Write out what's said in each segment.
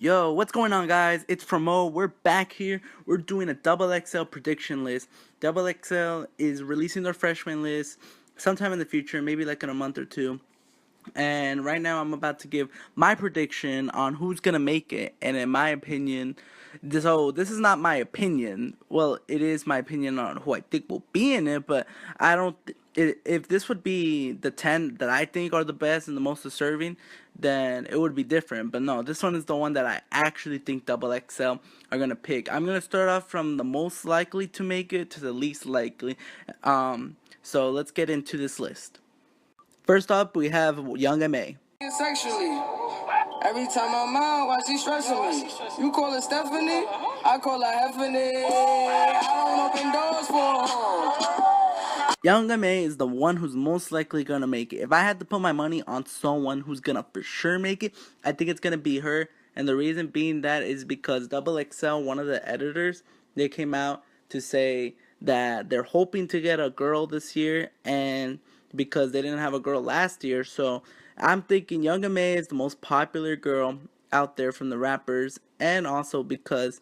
Yo, what's going on, guys? It's Promo. We're back here. We're doing a XXL prediction list. XXL is releasing their freshman list sometime in the future, maybe like in a month or two. And right now I'm about to give my prediction on who's going to make it. And in my opinion, this is not my opinion. Well, it is my opinion on who I think will be in it, but I don't if this would be the 10 that I think are the best and the most deserving, then it would be different. But no, this one is the one that I actually think XXL are going to pick. I'm going to start off from the most likely to make it to the least likely. So let's get into this list. First up, we have Young M.A. Sexually. Every time I'm out, why she stressing me? You call her Stephanie, I call her Heffany. I don't open doors for her. Young M.A. is the one who's most likely going to make it. If I had to put my money on someone who's going to for sure make it, I think it's going to be her. And the reason being that is because XXL, one of the editors, they came out to say that they're hoping to get a girl this year, and because they didn't have a girl last year. So I'm thinking Young M.A. is the most popular girl out there from the rappers, and also because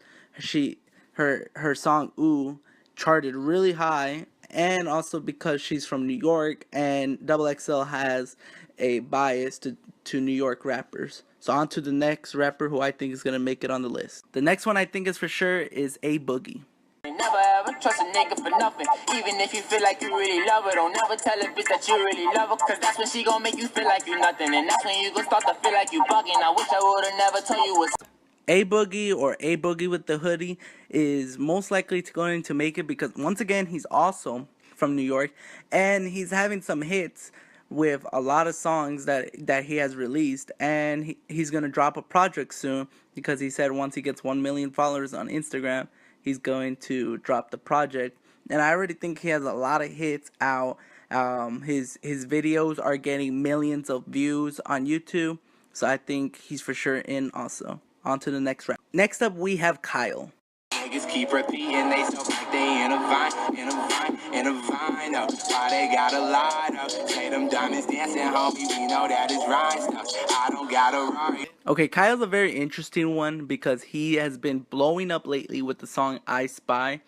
her song Ooh charted really high, and also because she's from New York and XXL has a bias to New York rappers. So on to the next rapper who I think is going to make it on the list. The next one I think is for sure is A Boogie. Never ever trust a nigga for nothing. Even if you feel like you really love her, don't never tell a bitch that you really love her, cause that's when she gon' make you feel like you nothing. And that's when you gon' start to feel like you bugging. I wish I would've never told you what's A Boogie, or A Boogie with the hoodie, is most likely going to make it because once again he's also from New York and he's having some hits with a lot of songs that he has released, and he's gonna drop a project soon because he said once he gets 1 million followers on Instagram he's going to drop the project. And I already think he has a lot of hits out. His videos are getting millions of views on YouTube, so I think he's for sure in also. On to the next round. Next up, we have Kyle. niggas keep repeating they so like they in a vine. Why they gotta lie up? Say them diamonds dancing, homie, we know that is right stuff. I don't gotta run. Okay, Kyle's a very interesting one because he has been blowing up lately with the song I Spy.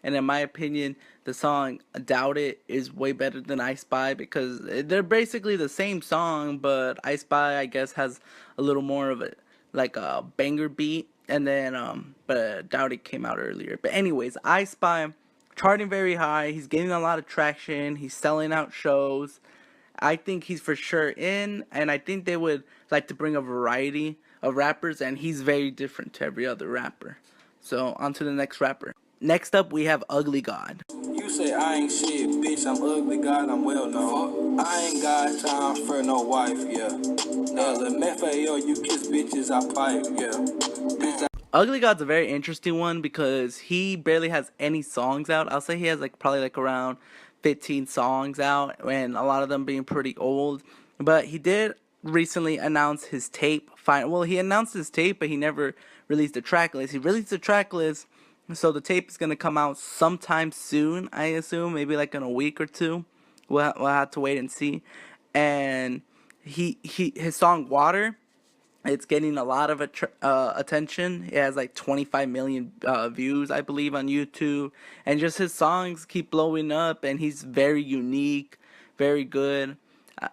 And in my opinion, the song Doubt It is way better than I Spy because they're basically the same song, but I Spy, I guess, has a little more of a banger beat. And then, but Doubt It came out earlier. But anyways, I Spy, charting very high. He's getting a lot of traction. He's selling out shows. I think he's for sure in, and I think they would like to bring a variety of rappers, and he's very different to every other rapper. So, on to the next rapper. Next up, we have Ugly God. You say I ain't shit, bitch, I'm ugly God, I'm well known. I ain't got time for no wife, yeah. There's a method, yo, you kiss bitches, I pipe, yeah. Bitch, Ugly God's a very interesting one because he barely has any songs out. I'll say he has probably around 15 songs out, and a lot of them being pretty old. But he did recently announce his tape. Well, he announced his tape, but he never released the track list. He released the track list, so the tape is going to come out sometime soon, I assume, maybe in a week or two. We'll have to wait and see. And his song Water, it's getting a lot of attention. It has 25 million views, I believe, on YouTube. And just his songs keep blowing up, and he's very unique, very good.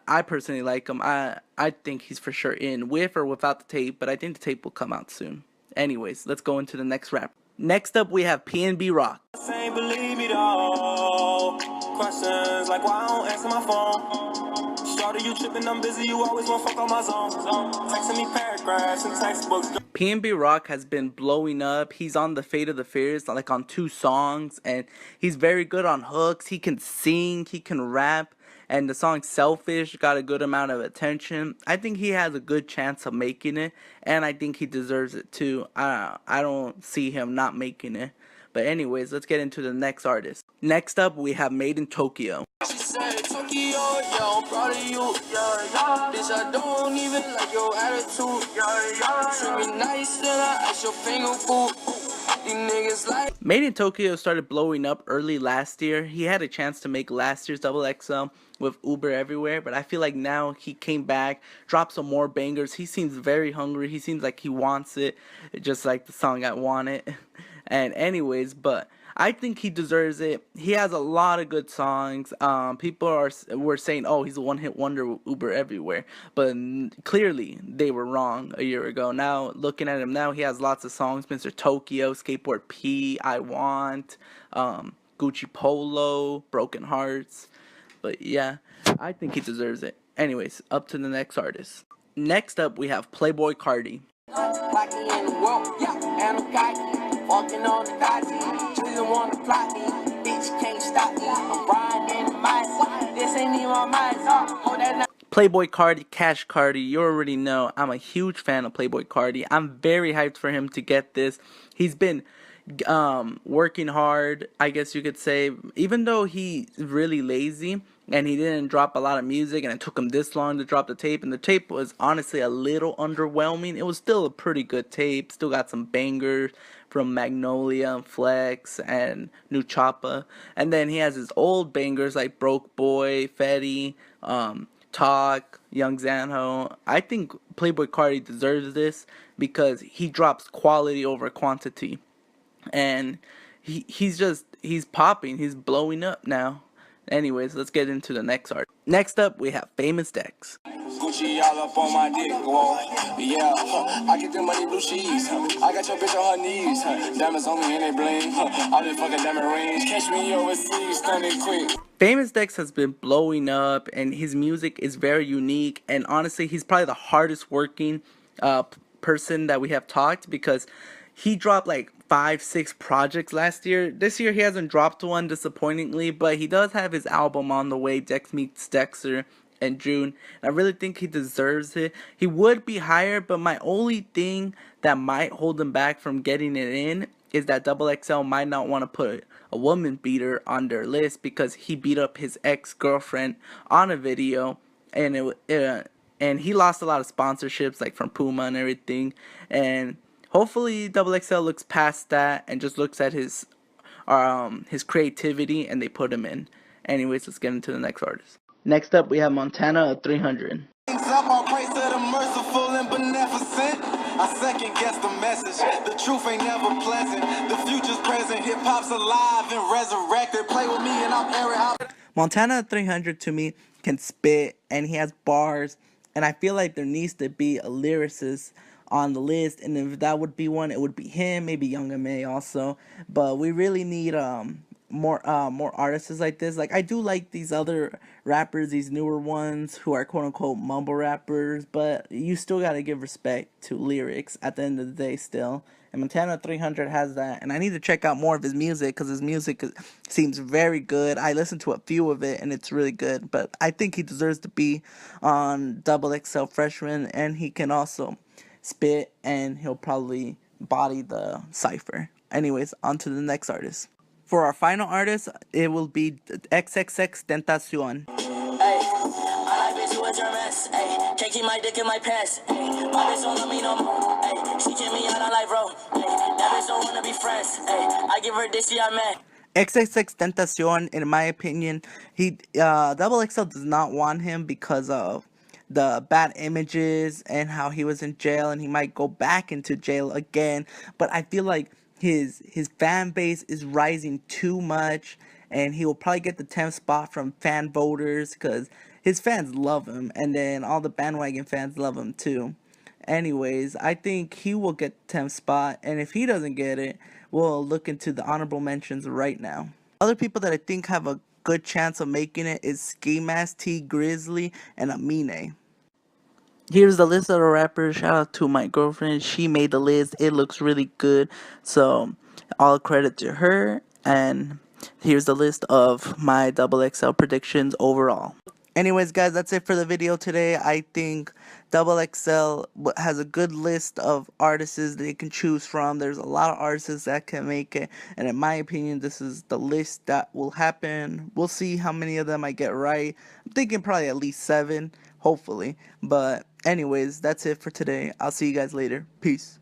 I personally like him. I think he's for sure in, with or without the tape, but I think the tape will come out soon. Anyways, let's go into the next rap. Next up, we have PNB Rock. Ain't believe me though. Questions like why I don't answer my phone. Started you tripping, I'm busy, you always wanna fuck on my zone. Texting me paragraphs and textbooks. PNB Rock has been blowing up. He's on the Fate of the Fierce, on 2 songs, and he's very good on hooks. He can sing, he can rap, and the song Selfish got a good amount of attention. I think he has a good chance of making it, and I think he deserves it too. I don't see him not making it. But anyways, let's get into the next artist. Next up, we have Made in Tokyo. she said, Tokyo, yeah, I'm proud of you, yeah. Bitch, I don't even like your attitude, yeah. Treat me nice, then I ask your finger food. These niggas like. Made in Tokyo started blowing up early last year. He had a chance to make last year's XXL with Uber Everywhere, but I feel like now he came back, dropped some more bangers. He seems very hungry. He seems like he wants it, just like the song I Want It. And anyways, but I think he deserves it. He has a lot of good songs. People were saying, "Oh, he's a one-hit wonder with Uber Everywhere," but clearly they were wrong a year ago. Now looking at him now, he has lots of songs: Mr. Tokyo, Skateboard P, I Want, Gucci Polo, Broken Hearts. But yeah, I think he deserves it. Anyways, up to the next artist. Next up, we have Playboi Carti. Cocky in the world, yeah, and I'm cocky. Walking on the dotty, children wanna plot me. Bitch can't stop me. I'm riding in the mice. This ain't even my mind. Hold that. Playboi Carti, Cash Carti, you already know I'm a huge fan of Playboi Carti. I'm very hyped for him to get this. He's been working hard, I guess you could say, even though he's really lazy and he didn't drop a lot of music and it took him this long to drop the tape, and the tape was honestly a little underwhelming. It was still a pretty good tape, still got some bangers from Magnolia and Flex and New Choppa, and then he has his old bangers like Broke Boy, Fetty, Talk, Young Zanho. I think Playboi Carti deserves this because he drops quality over quantity. And he's popping, he's blowing up now. Anyways, let's get into the next art. Next up, we have Famous Dex. Gucci all up on my dick, whoa. Yeah, I get the money blue cheese. I got your bitch on her knees. Diamonds on me and they bling. All this fucking diamond rings. Catch me overseas, stunning quick. Famous Dex has been blowing up, and his music is very unique. And honestly, he's probably the hardest working person that we have talked, because he dropped like 5-6 projects last year. This year he hasn't dropped one, disappointingly, but he does have his album on the way, Dex Meets Dexter, in June. And I really think he deserves it. He would be higher, but my only thing that might hold him back from getting it in is that XXL might not want to put a woman beater on their list, because he beat up his ex-girlfriend on a video, and and he lost a lot of sponsorships like from Puma and everything. And hopefully XXL looks past that and just looks at his creativity and they put him in. Anyways, let's get into the next artist. Next up, we have Montana at 300. All praise to the merciful and beneficent. I second guess the message. The truth ain't never pleasant. The future's present. Hip hop's alive and resurrected. Play with me and I'm Eric. Montana at 300 to me can spit, and he has bars, and I feel like there needs to be a lyricist on the list, and if that would be one, it would be him, maybe Young M.A. also. But we really need more artists like this. Like, I do like these other rappers, these newer ones who are quote unquote mumble rappers, but you still gotta give respect to lyrics at the end of the day still. And Montana 300 has that, and I need to check out more of his music, because his music seems very good. I listened to a few of it and it's really good, but I think he deserves to be on XXL Freshman, and he can also spit, and he'll probably body the cypher. Anyways, on to the next artist. For our final artist, it will be XXX Tentacion. Hey, I like bitch who is your mess. Hey, can't keep my dick in my pants. Hey, my bitch don't love me no more. Hey, she kick me out on life, bro. Hey, that bitch don't wanna be friends. Hey, I give her this, she I'm mad. XXX Tentacion, in my opinion, XXL does not want him because of the bad images and how he was in jail, and he might go back into jail again. But I feel like his fan base is rising too much, and he will probably get the 10th spot from fan voters because his fans love him, and then all the bandwagon fans love him too. Anyways, I think he will get the 10th spot, and if he doesn't get it, we'll look into the honorable mentions right now. Other people that I think have a good chance of making it is Ski Mask, T Grizzly, and Amine. Here's the list of the rappers. Shout out to my girlfriend. She made the list. It looks really good. So all credit to her. And here's the list of my XXL predictions overall. Anyways, guys, that's it for the video today. I think XXL has a good list of artists that you can choose from. There's a lot of artists that can make it. And in my opinion, this is the list that will happen. We'll see how many of them I get right. I'm thinking probably at least 7, hopefully. But anyways, that's it for today. I'll see you guys later. Peace.